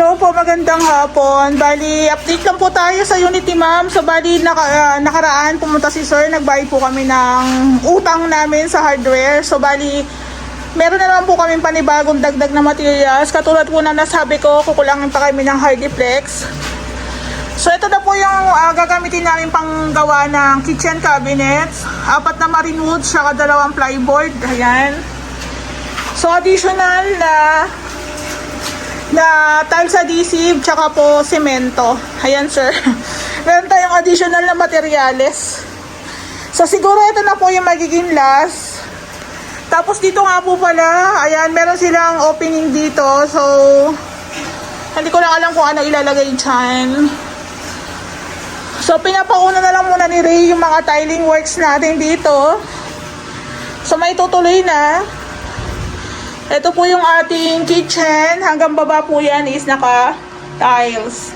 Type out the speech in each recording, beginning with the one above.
Hello po, magandang hapon. Bali, update lang po tayo sa Unity ma'am. So bali, nakaraan pumunta si sir, nagbayad po kami ng utang namin sa hardware. So bali, meron na naman po kami panibagong dagdag na materials. Katulad po na nasabi ko, kukulangin pa kami ng Hardiplex. So ito na po yung gagamitin namin pang gawa ng kitchen cabinets. 4 na marine wood, saka 2 plyboard. Ayan. So additional na tiles adhesive, tsaka po semento. Ayan sir. Meron tayong additional na materials. So siguro ito na po yung magiging last. Tapos dito nga po pala, ayan, meron silang opening dito. So hindi ko lang alam kung ano ilalagay dyan. So pinapauna na lang muna ni Ray yung mga tiling works natin dito. So may tutuloy na. Ito po yung ating kitchen. Hanggang baba po yan is naka-tiles.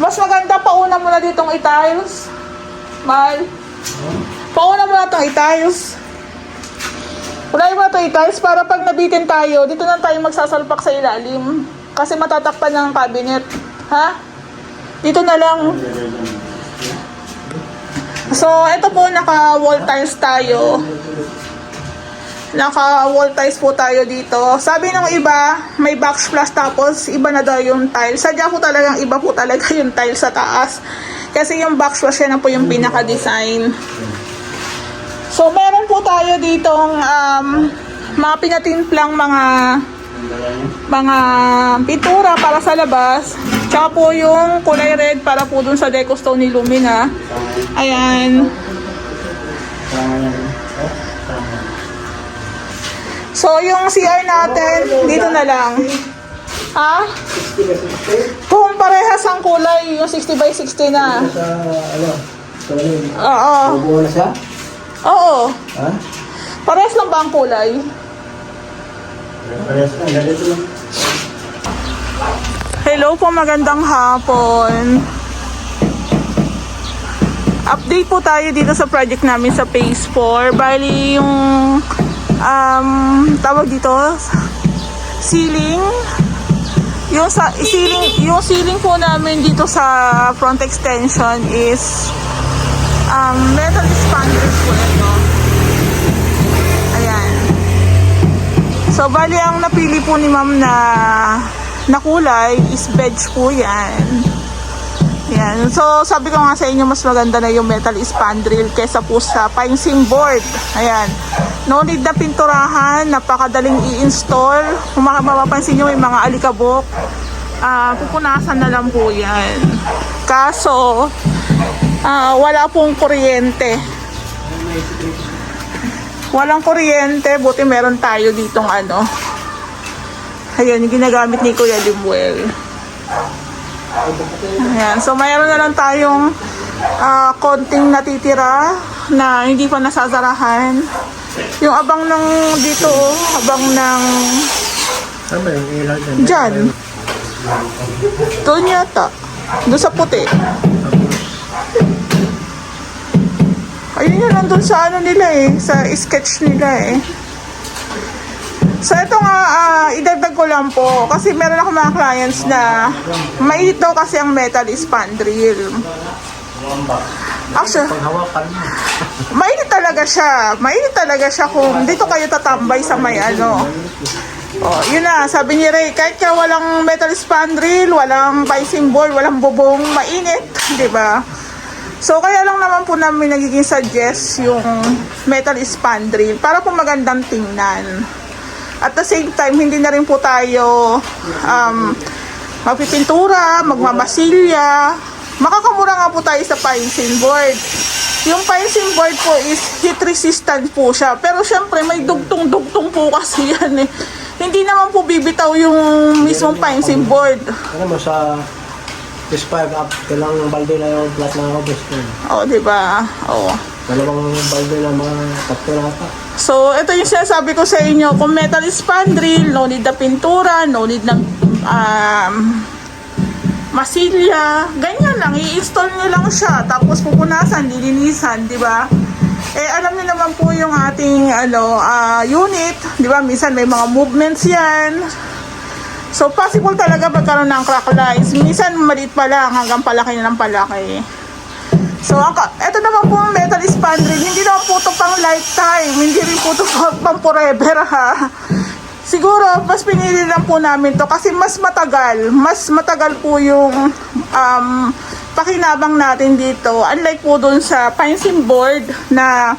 Mas maganda pauna muna ditong i-tiles. Mal. Pauna muna itong i-tiles. Unahin muna itong i-tiles para pag nabitin tayo, dito na tayo magsasalpak sa ilalim. Kasi matatakpan ng cabinet. Ha? Dito na lang. So, ito po naka-wall tiles tayo. Naka-wall tiles po tayo dito. Sabi ng iba, may backsplash tapos iba na daw yung tile. Sadya po talagang iba po talaga yung tile sa taas. Kasi yung backsplash yan na po yung pinaka-design. So, meron po tayo ditong mga pinatimplang mga pintura para sa labas. Tsaka po yung kulay red para po dun sa deco stone ni Lumina. Ayan. So, yung CR natin, dito na lang. Ha? Kung parehas ang kulay, yung 60 by 60 na. Oo. Buo na siya? Oo. Ha? Parehas lang ba ang kulay? Parehas lang, ganito lang. Hello po, magandang hapon. Update po tayo dito sa project namin sa Phase 4. Bali, yung tawag dito, ceiling. Yung ceiling po namin dito sa front extension is metal expander po ito. Ayan. So, bali ang napili po ni ma'am na kulay is beige po yan. Yan. So, sabi ko nga sa inyo, mas maganda na yung metal spandrel kesa po sa pine seam board. Ayan. No need na pinturahan. Napakadaling i-install. Kung mapapansin nyo, may mga alikabok. Pupunasan na lang po yan. Kaso, wala pong kuryente. Walang kuryente. Buti meron tayo ditong ano. Ayan, yung ginagamit ni Kuya Limuel. Ayan, so mayroon na lang tayong konting natitira na hindi pa nasasarahan. Yung abang ng dito, abang ng Tama yung ilaw dyan. dyan. Doon yata. Doon sa puti. Ayun yun, nandun sa ano nila eh, sa sketch nila eh. So ito nga, idagdag ko lang po kasi meron ako mga clients na mainit daw kasi ang metal spandrel. Actually, mainit talaga siya. Mainit talaga siya kung dito kayo tatambay sa may ano. Oh, yun na, sabi ni Ray, kahit ka walang metal spandrel, walang pine seam board, walang bubong, mainit, di ba? So kaya lang naman po namin nagiging suggest yung metal spandrel para po magandang tingnan. At the same time, hindi na rin po tayo magpipintura, magmamasilya. Makakamura nga po tayo sa pine seam board. Yung pine seam board po is heat resistant po siya. Pero syempre, may dugtong-dugtong po kasi yan eh. Hindi naman po bibitaw yung mismong pine seam board. Ano mo sa PS5 up, kailangan balde na yung flat na ako. Oo, diba? Oo. Dalawang balde na mga tatlo na ata. So, ito yung sinasabi ko sa inyo. Kung metal spandrel, no need na pintura, no need ng masilya. Ganyan lang. I-install nyo lang siya. Tapos pupunasan, lilinisan, di ba? Eh, alam niyo naman po yung ating unit. Di ba? Minsan may mga movements yan. So, possible talaga magkaroon ng crack lines. Minsan, maliit pa lang hanggang palaki na ng palaki. So, ito naman po ang metal spandrel. Hindi naman po ito pang lifetime. Hindi rin po ito pang forever, ha. Siguro, mas pinili lang po namin to kasi mas matagal. Mas matagal po yung pakinabang natin dito. Unlike po dun sa pine seam board na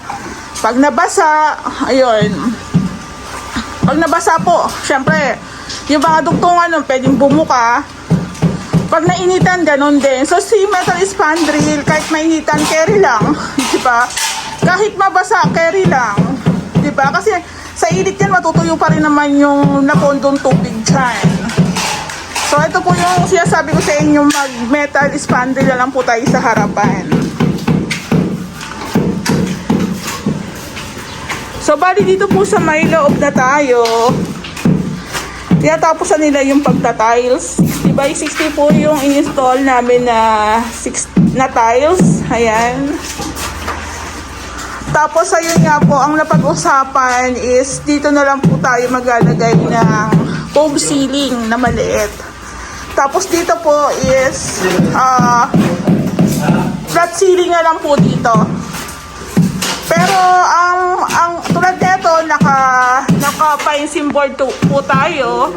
pag nabasa, ayun. Pag nabasa po, syempre, yung mga dugtungan nun, pwedeng bumuka. Pag nainitan, ganun din. So, si metal spandrel, kahit mainitan, carry lang. Diba? Kahit mabasa, carry lang. Diba? Kasi sa init yan, matutuyo pa rin naman yung napondong tubig dyan. So, ito po yung sinasabi ko sa inyo, mag-metal spandrel na lang po tayo sa harapan. So, bali dito po sa may loob na tayo, tinatapos na nila yung pagta-tiles. 60 by 60 po yung in-install namin na tiles. Ayan. Tapos, ayun nga po, ang napag-usapan is dito na lang po tayo maglalagay ng foam ceiling na maliit. Tapos, dito po is flat ceiling na lang po dito. Pero, ang tulad nito, naka pine seam board po tayo.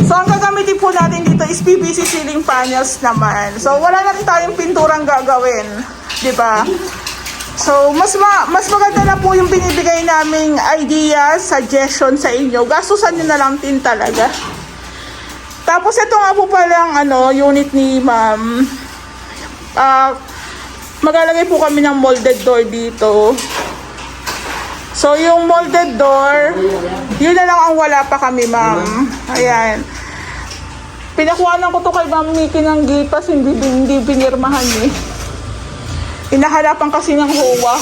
So, ang gagamitin po natin dito is PVC ceiling panels naman. So, wala na rin tayong pinturang gagawin. Diba? So, mas maganda na po yung binibigay naming idea, suggestion sa inyo. Gastusan nyo na lang din talaga. Tapos, ito nga po palang unit ni ma'am. Maglalagay po kami ng molded door dito. So, yung molded door, yun na lang ang wala pa kami, ma'am. Ayan. Pinakuhanan ko to kay Ma'am Mickey ng gipas, hindi binirmahan eh. Inahalapan kasi ng HOA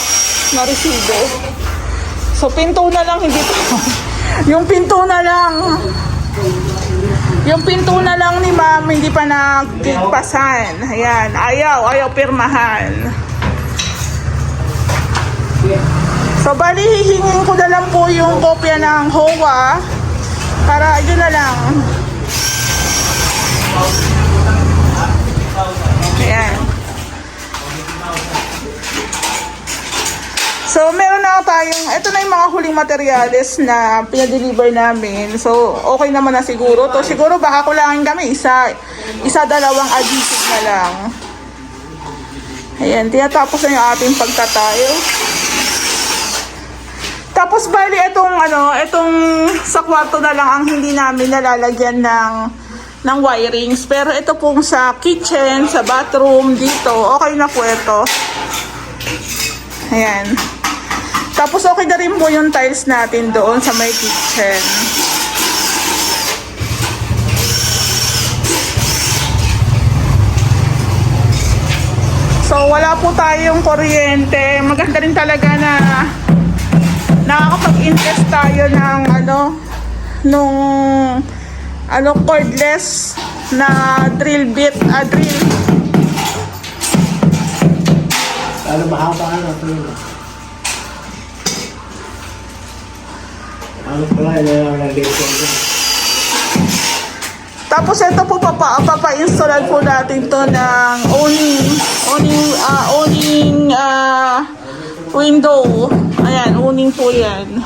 na resibo. So, pinto na lang, hindi pa. Yung pinto na lang ni ma'am, hindi pa naggipasan. Ayan, ayaw pirmahan. So, bali, hihingin ko na lang po yung kopya ng HOA para yun na lang. Ayan. So, meron na tayong, ito na yung mga huling materyales na pinadeliver namin. So, okay naman na siguro. To siguro baka kulangin kami, isa dalawang adhesive na lang. Ayan, tinatapos na yung ating pagtatayo. Tapos, bali, itong sa kwarto na lang ang hindi namin nalalagyan ng wirings. Pero ito pong sa kitchen, sa bathroom, dito, okay na po ito. Ayan. Tapos okay na rin po yung tiles natin doon sa may kitchen. So wala po tayong kuryente. Maganda rin talaga na nakakapag-invest tayo ng cordless na drill bit, drill. Mahaba pala, Tapos ito po papa-installan po natin to ng owning window. Ayan, owning po yan.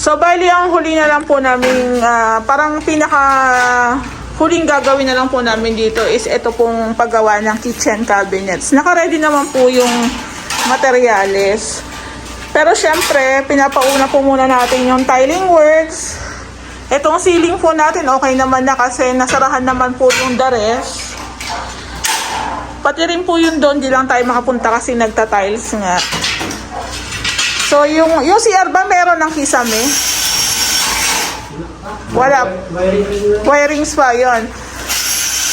So, bali, ang huli na lang po namin, parang huling gagawin na lang po namin dito is ito pong paggawa ng kitchen cabinets. Naka-ready naman po yung materyales. Pero syempre, pinapauna po muna natin yung tiling works. Itong ceiling po natin, okay naman na kasi nasarahan naman po yung the rest. Pati rin po yun doon, di lang tayo makapunta kasi nagta-tiles nga. So, yung CR ba meron ng kisame? Wala. Wirings pa, yon.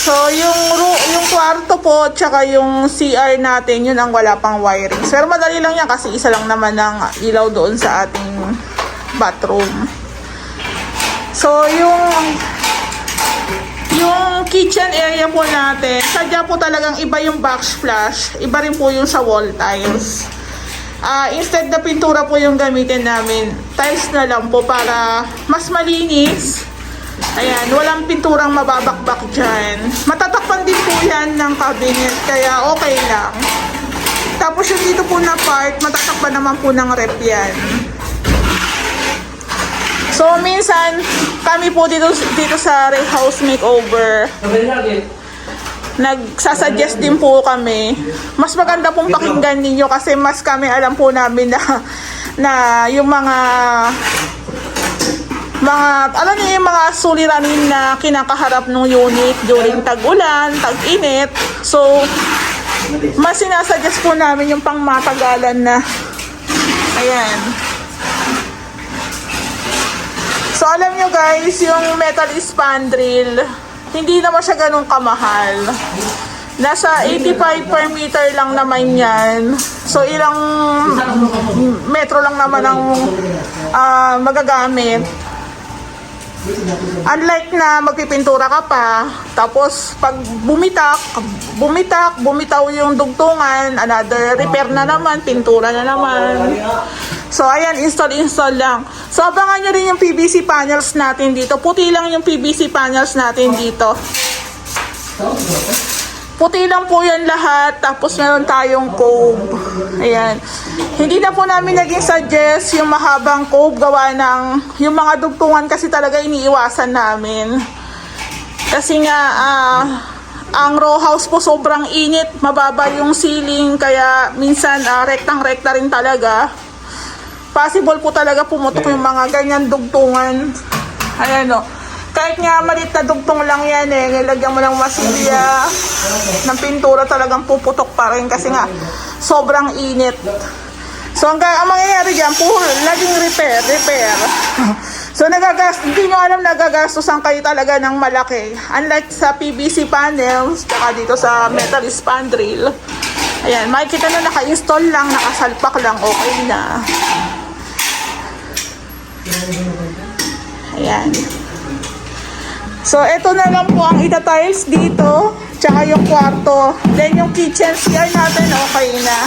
So, yung kwarto po, tsaka yung CR natin, yun ang wala pang wiring. Pero madali lang yan kasi isa lang naman ang ilaw doon sa ating bathroom. So, yung kitchen area po natin, sadya po talagang iba yung backsplash, iba rin po yung sa wall tiles. Instead na pintura po yung gamitin namin, tiles na lang po para mas malinis. Ayan, walang pinturang mababakbak dyan. Matatakpan din po yan ng cabinet, kaya okay lang. Tapos yung dito po na part, matatakpan naman po ng rep yan. So, minsan, kami po dito sa house makeover, nagsasuggest din po kami. Mas maganda pong pakinggan ninyo kasi mas kami alam po namin na yung alam niyo yung mga suliranin na kinakaharap ng unit during tag-ulan, tag-init. So, mas sinasuggest po namin yung pangmatagalan na, ayan. So, alam nyo guys, yung metal spandrel, hindi naman siya ganun kamahal. Nasa 85 per meter lang naman yan. So, ilang metro lang naman ang magagamit. Unlike na magpipintura ka pa, tapos pag bumitaw yung dugtungan, another repair na naman, pintura na naman. So, ayan, install lang. So, abangan nyo rin yung PVC panels natin dito. Puti lang yung PVC panels natin dito. Puti lang po yan lahat. Tapos, meron tayong cove. Ayan. Hindi na po namin naging suggest yung mahabang cove gawa ng yung mga dugtungan kasi talaga iniiwasan namin. Kasi nga, ang row house po sobrang init. Mababa yung ceiling. Kaya, minsan, rektang-rekta rin talaga. Possible po talaga pumutok yung mga ganyan dugtungan. Ayan o. Kahit nga maliit na dugtong lang yan nilagyan mo ng masilya ng pintura, talagang puputok pa rin kasi nga sobrang init. So ang mangyayari dyan, laging repair. So hindi nyo alam nagagastusan kayo talaga ng malaki. Unlike sa PVC panels, saka dito sa metal spandrel. Ayan, makikita na naka-install lang, nakasalpak lang, okay na. Ayan. So, ito na lang po ang ita-tiles dito. Tsaka yung kwarto. Then, yung kitchen CR natin, okay na.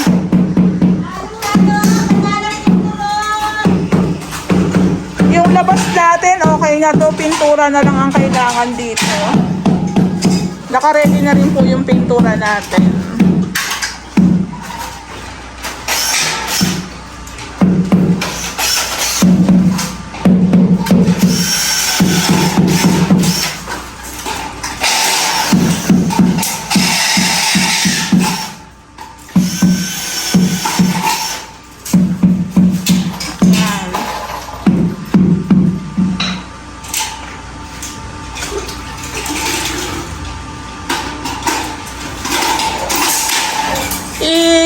Yung labas natin, okay na to. Pintura na lang ang kailangan dito. Naka-ready na rin po yung pintura natin.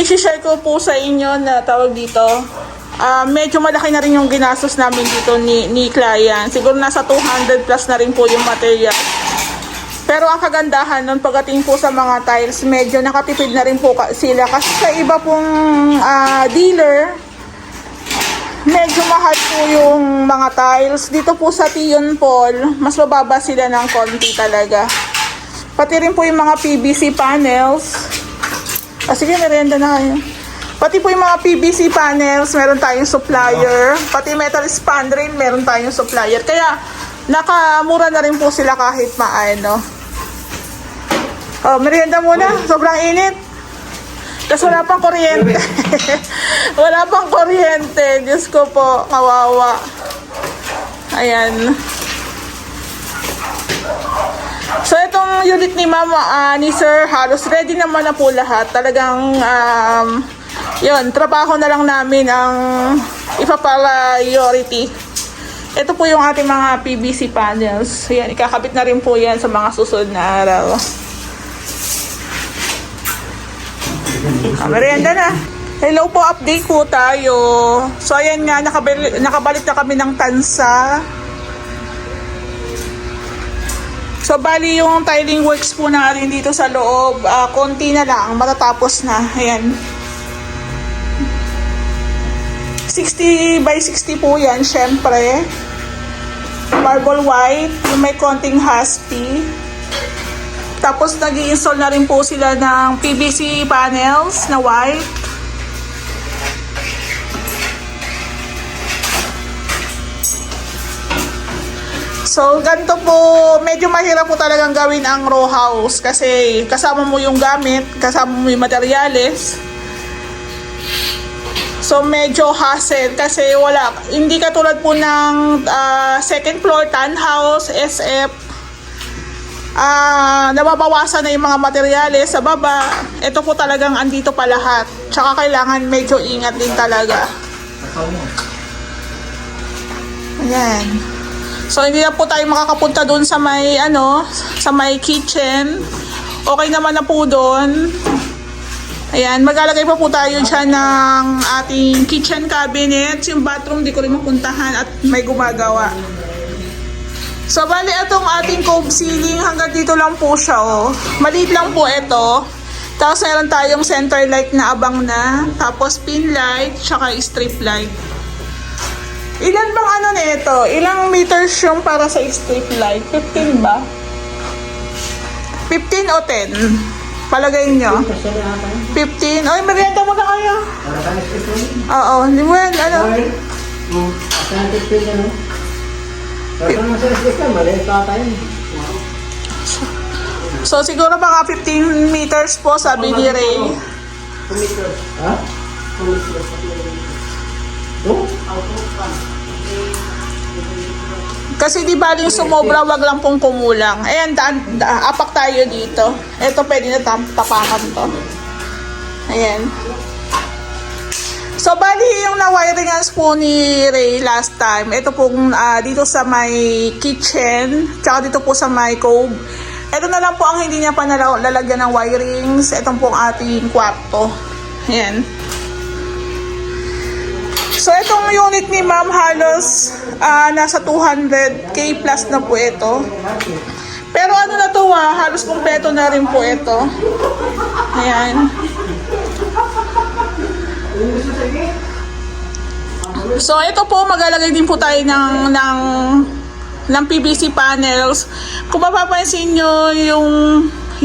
I-share ko po sa inyo na tawag dito, medyo malaki na rin yung ginastos namin dito ni client. Siguro nasa 200 plus na rin po yung material. Pero ang kagandahan nun pagdating po sa mga tiles, medyo nakatipid na rin po sila. Kasi sa iba pong dealer, medyo mahal po yung mga tiles. Dito po sa Tion Paul, mas mababa sila ng konti talaga. Pati rin po yung mga PVC panels. Sige, merienda na kayo. Pati po yung mga PVC panels, meron tayong supplier. Pati metal spandrel, meron tayong supplier. Kaya, nakamura na rin po sila kahit maano. Oh, merienda muna. Sobrang init. Tapos wala pang kuryente. Wala pang kuryente. Diyos ko po, kawawa. Ayan. So, itong unit ni Mama, ni Sir, halos ready naman na po lahat. Talagang, yun, trabaho na lang namin ang ipa-priority. Ito po yung ating mga PVC panels. Yan, ikakabit na rin po yan sa mga susunod na araw. Merienda na. Hello po, update po tayo. So, ayan nga, nakabalik na kami ng Tansa. So, So, bali yung tiling works po natin dito sa loob, konti na lang, matatapos na. Ayan. 60 by 60 po yan, syempre. Marble white, yung may konting husky. Tapos, nag-i-install na rin po sila ng PVC panels na white. So, ganito po, medyo mahirap po talagang gawin ang row house kasi kasama mo yung gamit, kasama mo yung materyales. So, medyo hassle kasi hindi katulad po ng second floor, townhouse, SF. Nababawasan na yung mga materyales sa baba. Ito po talagang andito pa lahat. Tsaka kailangan medyo ingat din talaga. Ayan. So, hindi na po tayo makakapunta doon sa may, sa may kitchen. Okay naman na po doon. Ayan, maglalagay pa po tayo dyan ng ating kitchen cabinet. Yung bathroom, di ko rin mapuntahan at may gumagawa. So, bali itong ating cove ceiling, hanggang dito lang po siya, oh. Maliit lang po ito. Tapos, meron tayong center light na abang na. Tapos, pin light, tsaka strip light. Ilan bang nito? Ilang meters yung para sa strip light? 15 ba? 15 o 10? Palagay nyo? 15? Oy, merienda mo na kayo. Oo, well, So, siguro baka 15 meters po, sabi ni Ray. 2 meters. Ha? 2 meters. Kasi di baling sumobra, wag lang pong kumulang. Ayan, apak tayo dito. Ito pwede na tapakan to. Ayan. So, bali yung na-wiringans po ni Ray last time. Ito pong dito sa may kitchen, tsaka dito po sa may cove. Ito na lang po ang hindi niya pa lalagyan ng wirings. Ito pong ating kwarto. Ayan. So, itong unit ni Ma'am halos nasa 200k plus na po ito. Pero na to halos kumpleto na rin po ito. Ayan. So, ito po, maglalagay din po tayo ng PVC panels. Kung mapapansin nyo,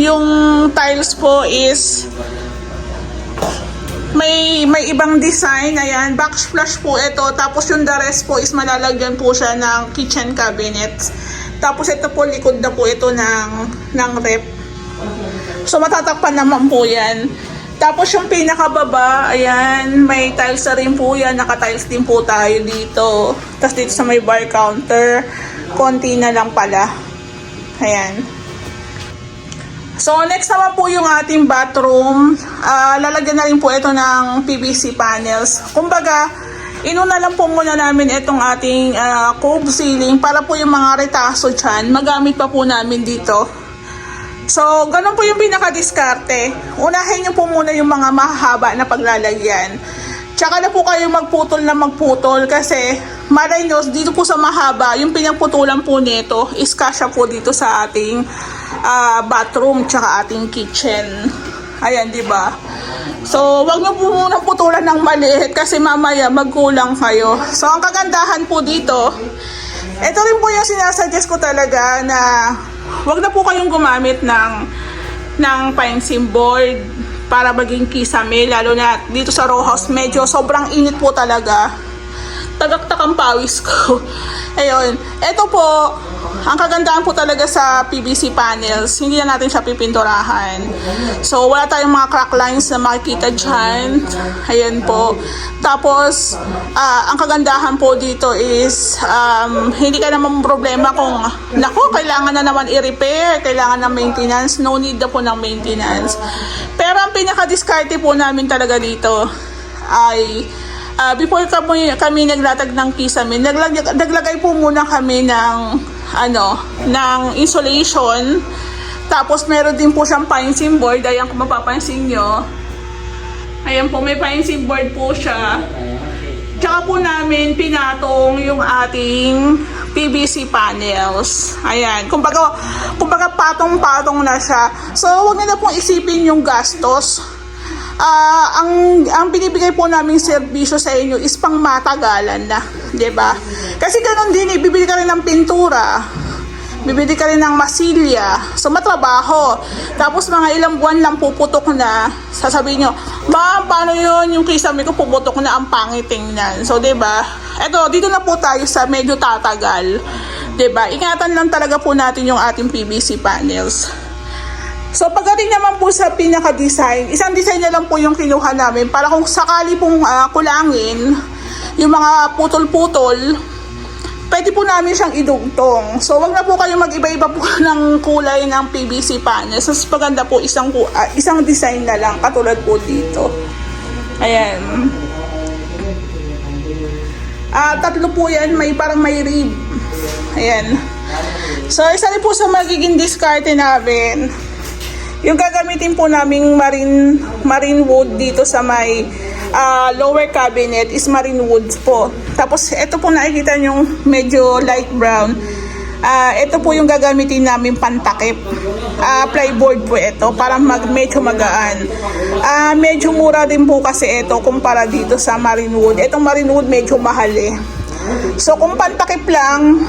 yung tiles po is may ibang design. Ayan, backsplash po ito. Tapos yung the rest po is malalagyan po siya ng kitchen cabinets. Tapos ito po, likod na po ito ng rep. So, matatakpan naman po yan. Tapos yung pinakababa, ayan, may tiles na rin po yan. Naka-tiles din po tayo dito. Tapos dito sa may bar counter, konti na lang pala. Ayan. So, next naman po yung ating bathroom. Lalagyan na rin po ito ng PVC panels. Kumbaga, inuna lang po muna namin itong ating cove ceiling para po yung mga retaso dyan, magamit pa po namin dito. So, ganun po yung pinaka-diskarte. Unahin nyo po muna yung mga mahaba na paglalagyan. Tsaka na po kayo magputol kasi malay nyo, dito po sa mahaba, yung pinagputulan po nito is kasya po dito sa ating bathroom tsaka ating kitchen. Ayan, di ba? So, wag nyo po muna putulan ng maliit kasi mamaya magkulang kayo. So, ang kagandahan po dito, ito rin po yung sinasuggest ko talaga na wag na po kayong gumamit ng fencing board para maging kisame, lalo na dito sa row house, medyo sobrang init po talaga. Tagaktak ang pawis ko. Ayun. Ito po, ang kagandahan po talaga sa PVC panels, hindi na natin siya pipinturahan. So, wala tayong mga crack lines na makikita dyan. Ayan po. Tapos, ang kagandahan po dito is, hindi ka naman problema kung, naku, kailangan na naman i-repair, kailangan ng maintenance, no need na po ng maintenance. Pero ang pinaka-discarte po namin talaga dito ay, before kami naglatag ng kisame, naglagay po muna kami ng insulation. Tapos meron din po siyang fencing board. Ayan, kung mapapansin nyo. Ayan po, may fencing board po siya. Tsaka po namin pinatong yung ating PVC panels. Ayan. Kumbaga patong-patong na siya. So, huwag niyo na pong isipin yung gastos. Ang binibigay po naming serbisyo sa inyo is pang matagalan na. 'Di ba? Kasi ganun din, bibili ka rin ng pintura. Bibili ka rin ng masilya. So, matrabaho. Tapos, mga ilang buwan lang puputok na. Sasabihin nyo, ma'am, paano yun? Yung kisame ko puputok na, ang pangit tingnan. So, diba? Eto, dito na po tayo sa medyo tatagal. Diba? Ingatan lang talaga po natin yung ating PVC panels. So, pagdating naman po sa pinaka-design, isang design na lang po yung kinuha namin para kung sakali pong kulangin, yung mga putol-putol, pwede po namin siyang idugtong. So, wag na po kayo mag-iba-iba po ng kulay ng PVC panels. Mas maganda po isang design na lang, katulad po dito. Ayan. Tatlo po yan, parang may rib. Ayan. So, isa rin po sa magiging diskarte namin, yung gagamitin po naming marine wood dito sa may lower cabinet is marine wood po. Tapos ito po nakikita nyo medyo light brown. Ito po yung gagamitin namin pantakip. Plyboard po ito para medyo magaan. Medyo mura din po kasi ito kumpara dito sa marine wood. Itong marine wood medyo mahal eh. So kung pantakip lang,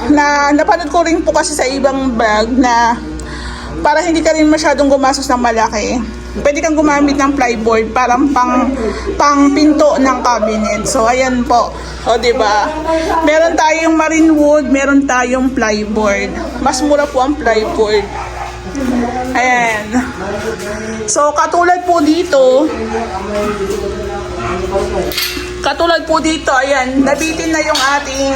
napanood ko rin po kasi sa ibang vlog na para hindi ka rin masyadong gumastos ng malaki, pwede kang gumamit ng plyboard parang pang pinto ng cabinet. So ayan po. O diba? Meron tayong marine wood, meron tayong plyboard. Mas mura po ang plyboard. Ayan. So katulad po dito, ayan, nabitin na yung ating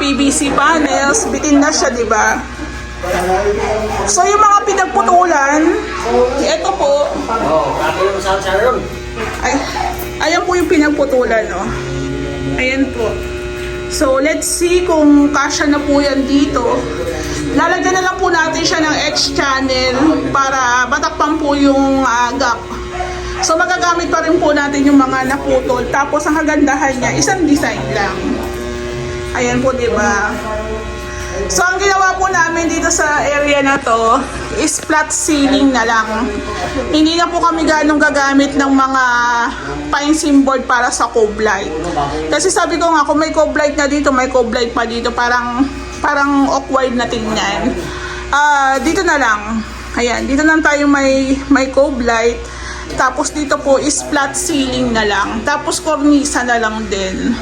PVC panels. Bitin na siya, diba? So yung mga pinagputulan, ito po. Ayan po yung pinagputulan, no? Ayan po. So let's see kung kasya na po yan dito. Lalagyan na lang po natin siya ng X channel para matakpan po yung gap. So magagamit pa rin po natin yung mga naputol. Tapos ang kagandahan niya, isang design lang. Ayan po, diba? So, ang ginawa po namin dito sa area na to is flat ceiling na lang. Hindi na po kami ganong gagamit ng mga pine seam board para sa cove light. Kasi sabi ko nga, kung may cove light na dito, may cove light pa dito, parang awkward na tingnan. Dito na lang. Ayan, dito lang tayo may cove light. Tapos dito po is flat ceiling na lang. Tapos cornisa na lang din.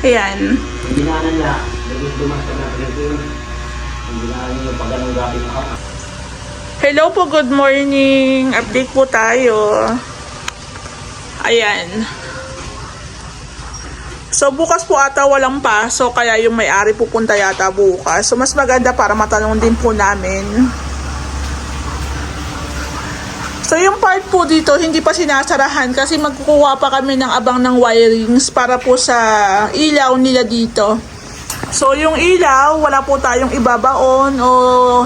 Ayan. Hello po, good morning. Update po tayo. Ayan. So bukas po ata walang pasok, kaya yung may-ari pupunta yata bukas. So mas maganda para matanong din po namin. So yung part po dito hindi pa sinasarahan kasi magkukuha pa kami ng abang ng wirings para po sa ilaw nila dito. So yung ilaw, wala po tayong ibabaon o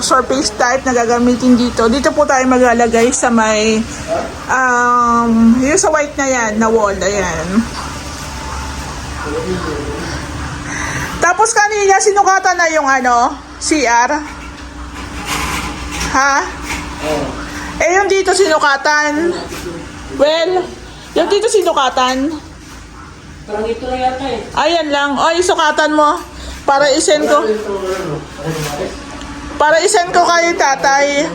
surface type na gagamitin dito. Dito po tayo maglalagay sa may yung sa white na yan, na wall, ayan. Tapos kanina sinukatan na yung CR. Ha? Eh yung dito sinukatan. Well, yung dito sinukatan. Parang ito lang yata eh. Ayan lang. O, isukatan mo. Para isend ko. Para isend ko kay tatay.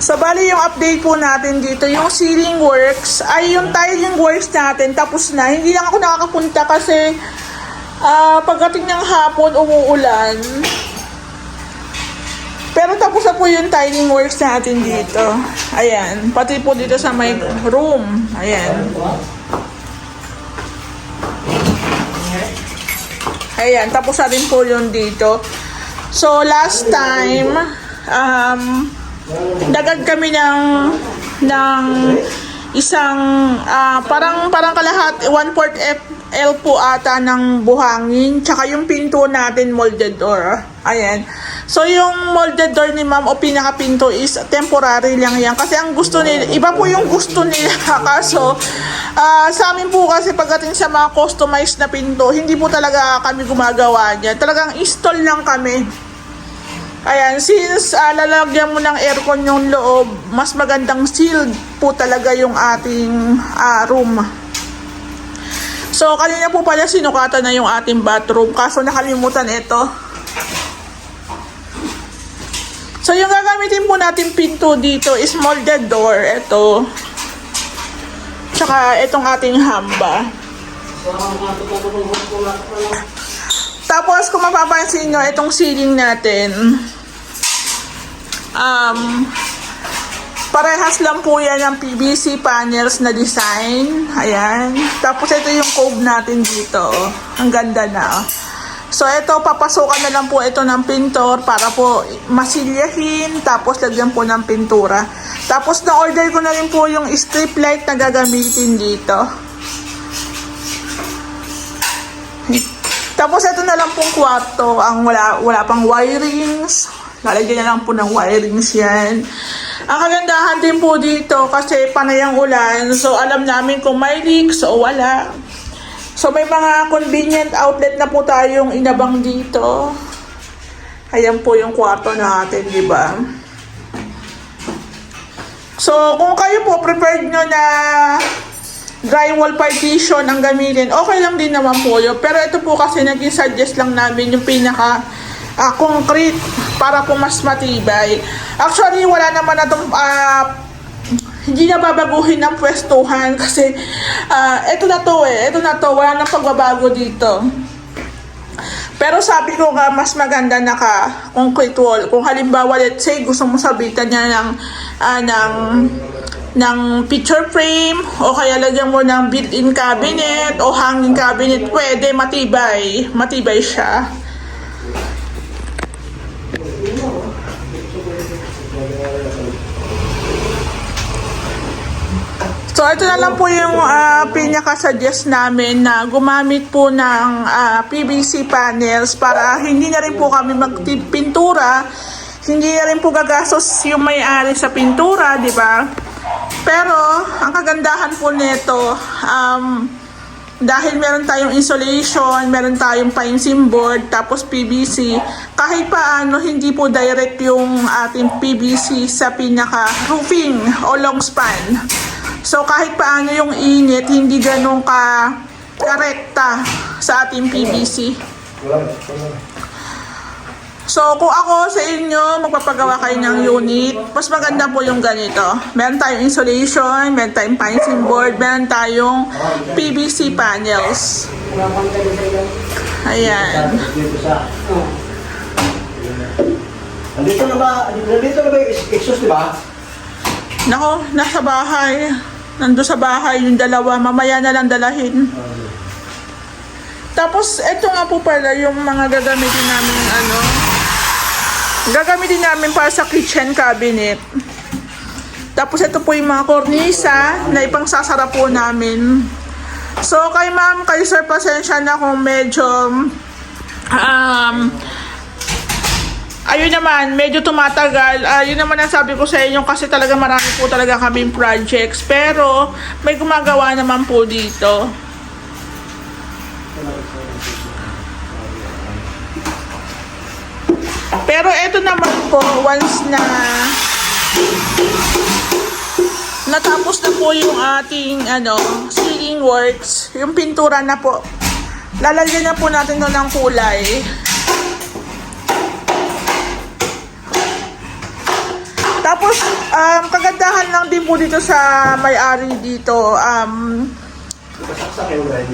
So, bali yung update po natin dito, yung ceiling works, ay yung tiling works natin, tapos na. Hindi lang ako nakakapunta kasi pagdating ng hapon, umuulan. Pero tapos na po yung tiling works natin dito. Ayan. Pati po dito sa my room. Ayan. Ayan. Tapos na rin po yun dito. So, last time, dagad kami ng isang, parang kalahat, 1/4 L po ata ng buhangin. Tsaka yung pinto natin molded door. Ayan. So, yung molded door ni ma'am o pinakapinto is temporary lang yan. Kasi ang gusto nila, iba po yung gusto nila. Kaso, sa amin po kasi pagdating sa mga customized na pinto, hindi po talaga kami gumagawa niyan. Talagang install lang kami. Ayan, since lalagyan mo ng aircon yung loob, mas magandang sealed po talaga yung ating room. So, kanina po pala sinukatan na yung ating bathroom. Kaso nakalimutan ito. So, yung gagamitin po natin pinto dito is molded door. Ito. Tsaka itong ating hamba. Tapos, kung mapapansin nyo, itong ceiling natin, parehas lang po yan ng PVC panels na design. Ayan. Tapos, ito yung cove natin dito. Ang ganda na. So, ito, papasokan na lang po ito ng pintor para po masilyahin, tapos lagyan po ng pintura. Tapos, na-order ko na rin po yung strip light na gagamitin dito. Tapos, ito na lang pong kwarto. Ang wala pang wirings. Lalagyan na lang po ng wirings yan. Ang kagandahan din po dito kasi panay ang ulan. So, alam namin kung may leaks o wala. So, may mga convenient outlet na po tayong inabang dito. Ayan po yung kwarto natin, di ba? So, kung kayo po prepared nyo na drywall partition ang gamitin, okay lang din naman po yun. Pero ito po kasi naging suggest lang namin yung pinaka concrete para po mas matibay. Actually, wala naman na itong hindi na babaguhin ng pwestuhan kasi ito na to, wala nang pagbabago dito. Pero sabi ko nga, mas maganda na concrete wall. Kung halimbawa, let's say, gusto mo sabitan niya ng picture frame o kaya lagyan mo ng built-in cabinet o hanging cabinet, pwede, matibay siya. So, ito na lang po yung pinaka-suggest namin na gumamit po ng PVC panels para hindi na rin po kami magpintura, hindi na rin po gagastos yung may-ari sa pintura, di ba? Pero, ang kagandahan po nito, dahil meron tayong insulation, meron tayong painting board, tapos PVC, kahit paano hindi po direct yung ating PVC sa pinaka-roofing o long span. So, kahit paano yung init, hindi ganun ka-rekta sa ating PVC. So, kung ako sa inyo, magpapagawa kayo ng unit, mas maganda po yung ganito. Meron tayong insulation, meron tayong painting board, meron tayong PVC panels. Ayan. Nandito na ba yung exhaust, di ba? Nako, nasa bahay. Nandun sa bahay yung dalawa. Mamaya na lang dalahin. Tapos, eto nga po pala yung mga gagamitin namin gagamitin namin para sa kitchen cabinet. Tapos, ito po yung mga kornisa na ipangsasara po namin. So, kay ma'am, kay sir, pasensya na kung medyo ayun naman, medyo tumatagal. Yun naman ang sabi ko sa inyo kasi talaga marami po talaga kaming projects. Pero may gumagawa naman po dito. Pero eto naman po, once na natapos na po yung ating ceiling works, yung pintura na po, lalagyan na po natin doon ng kulay. Tapos, kagandahan lang din po dito sa may-ari dito,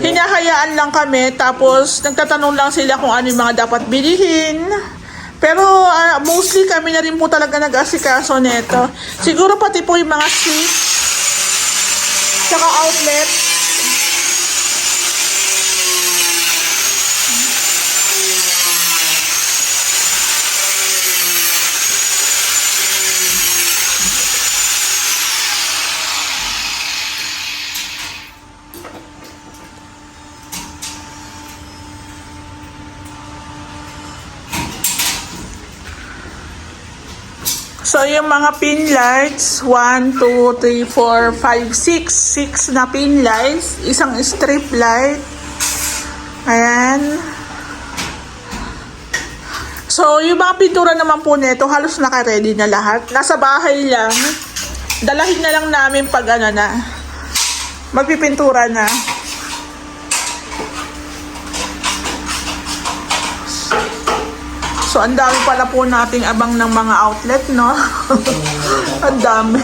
hinahayaan lang kami, tapos nagtatanong lang sila kung ano yung mga dapat bilihin. Pero mostly kami na rin po talaga nag-asikaso neto. Siguro pati po yung mga switch, tsaka outlet. So, yung mga pin lights, 1, 2, 3, 4, 5, 6. 6 na pin lights. Isang strip light. Ayan. So, yung mga pintura naman po nito, halos naka-ready na lahat. Nasa bahay lang. Dalahin na lang namin pag ano na. Magpipintura na. So, ang dami pala po nating abang ng mga outlet, no? Ang dami.